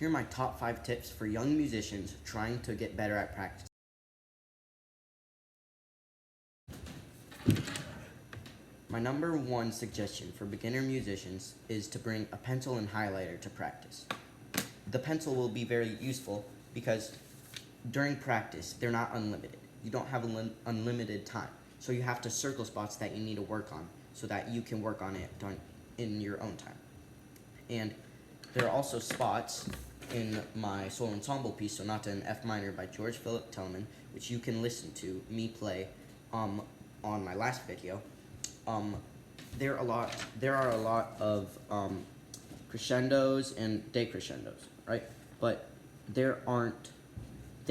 Here are my top 5 tips for young musicians trying to get better at practice. My number 1 suggestion for beginner musicians is to bring a pencil and highlighter to practice. The pencil will be very useful because during practice, they're not unlimited. You don't have unlimited time. So you have to circle spots that you need to work on so that you can work on it in your own time. And there are also spots in my solo ensemble piece, Sonata in F minor by George Philip Telemann, which you can listen to me play on my last video. There are a lot of crescendos and decrescendos, right? But they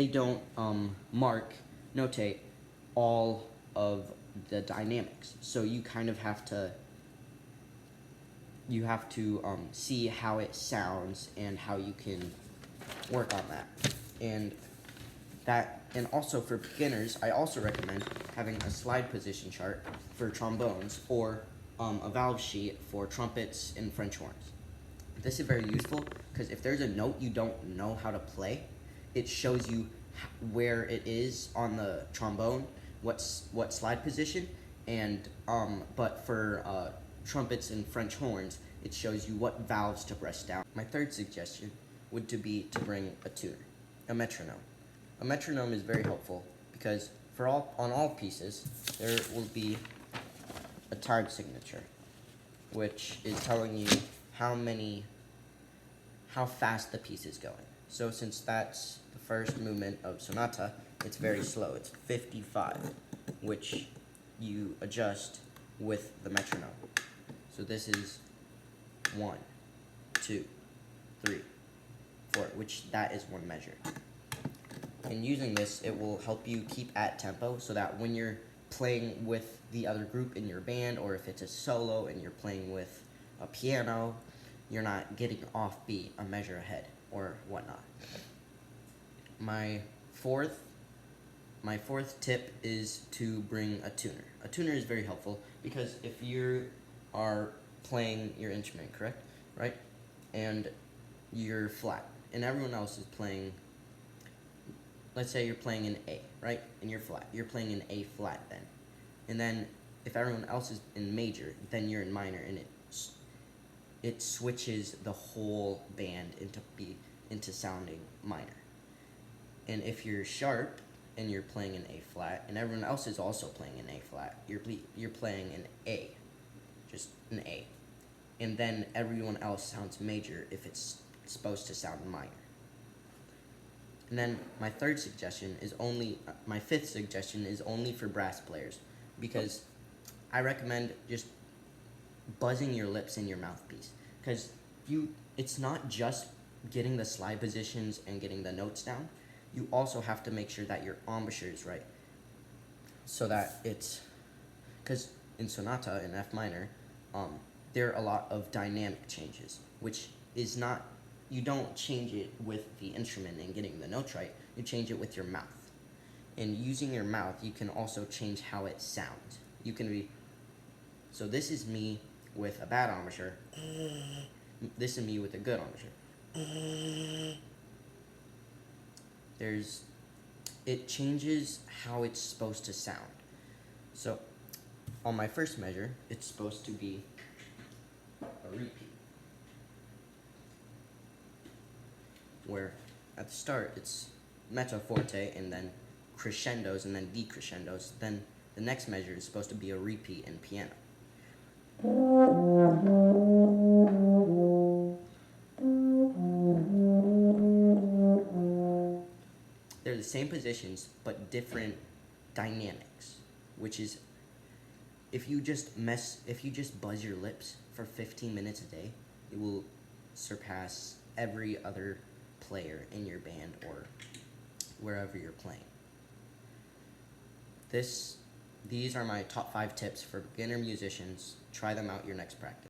don't notate all of the dynamics. So you kind of have to see how it sounds and how you can work on that. And also for beginners, I also recommend having a slide position chart for trombones or a valve sheet for trumpets and French horns. This is very useful because if there's a note you don't know how to play, it shows you where it is on the trombone, what slide position, and but for trumpets and French horns, it shows you what valves to press down. My third suggestion would be to bring a tuner, a metronome. A metronome is very helpful because on all pieces there will be a time signature, which is telling you how fast the piece is going. So since that's the first movement of Sonata, it's very slow. It's 55, which you adjust with the metronome. So this is 1, 2, 3, 4, which that is one measure. And using this, it will help you keep at tempo so that when you're playing with the other group in your band, or if it's a solo and you're playing with a piano, you're not getting off beat a measure ahead or whatnot. My fourth tip is to bring a tuner. A tuner is very helpful because if you are playing your instrument, correct, right, and you're flat, and everyone else is playing, let's say you're playing in A, right, and you're flat, you're playing in A flat then, and then if everyone else is in major, then you're in minor, and it switches the whole band into sounding minor. And if you're sharp and you're playing in A flat, and everyone else is also playing in A flat, you're playing in A, just an A, and then everyone else sounds major if it's supposed to sound minor. And then my fifth suggestion is only for brass players, because I recommend just buzzing your lips in your mouthpiece, because it's not just getting the slide positions and getting the notes down. You also have to make sure that your embouchure is right, so that because in Sonata in F minor, there are a lot of dynamic changes, which is not, you don't change it with the instrument and getting the notes right, you change it with your mouth. And using your mouth, you can also change how it sounds. So this is me with a bad embouchure, this is me with a good embouchure. It changes how it's supposed to sound. So on my first measure, it's supposed to be a repeat, where at the start it's mezzo forte and then crescendos and then decrescendos. Then the next measure is supposed to be a repeat in piano. They're the same positions but different dynamics, which is if you just buzz your lips for 15 minutes a day, it will surpass every other player in your band or wherever you're playing. These are my top 5 tips for beginner musicians. Try them out your next practice.